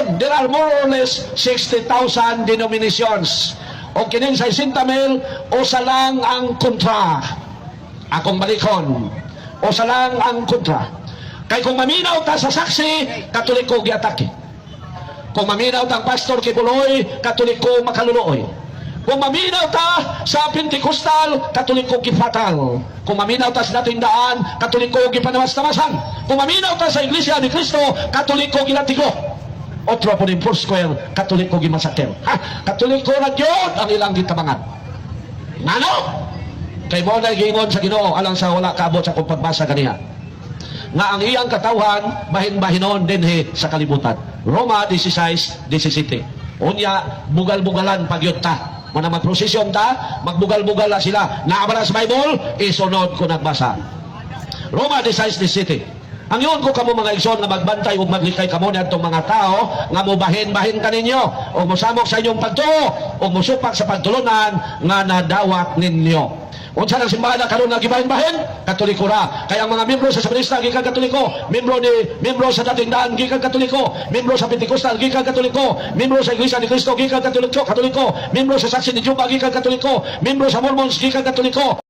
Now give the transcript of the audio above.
karon there are more or less 60,000 denominations. O kinin sa 60,000 o sa lang ang kontra. Akong balikon. O sa lang ang kontra. Kay kung maminaw ta sa saksi, Katoliko giatake. Kung maminaw ta ang pastor kibuloy, Katoliko makaluloy. Kung maminaw ta sa Pentecostal, Katoliko gifatal. Kung maminaw ta sa dating daan, Katoliko gipanawas-tamasan. Kung maminaw ta sa Iglesia ni Cristo, Katoliko ginatiko. Otro po din Foursquare, Katoliko gimasaker. Ha, Katoliko na yun ang ilang gitabangan. Ngano? Kay mo na gingon sa Ginoo alang sa wala kaabot sa kung pagbasa kaniya. Nga ang iyang katawhan bahin-bahinon dinhi sa kalibutan. Roma 16:17. Unya bugal-bugalan pagyud ta. Muna magprosesyon ta, magbugal-bugal na sila. Naabala sa Bible, isunod ko nagbasa. Roma 16:17. Ang yun ko kamo mga igsoon nga magbantay ug maglikay kamo nitong mga tao nga mobahin-bahin kaninyo o mosamok sa inyong pagtuo o mosupak sa pagtulunan nga nadawat ninyo. Unsa nang simbahan na karon nga gibahin-bahin? Katoliko ra. Kaya ang mga miyembro sa Sabanista gikan Katoliko, miyembro sa dating daan gikan Katoliko, miyembro sa Pentecostal gikan Katoliko, miyembro sa Iglesia ni Cristo gikan Katoliko, miyembro sa Saksi ni Jehovah gikan Katoliko, miyembro sa Mormons gikan Katoliko.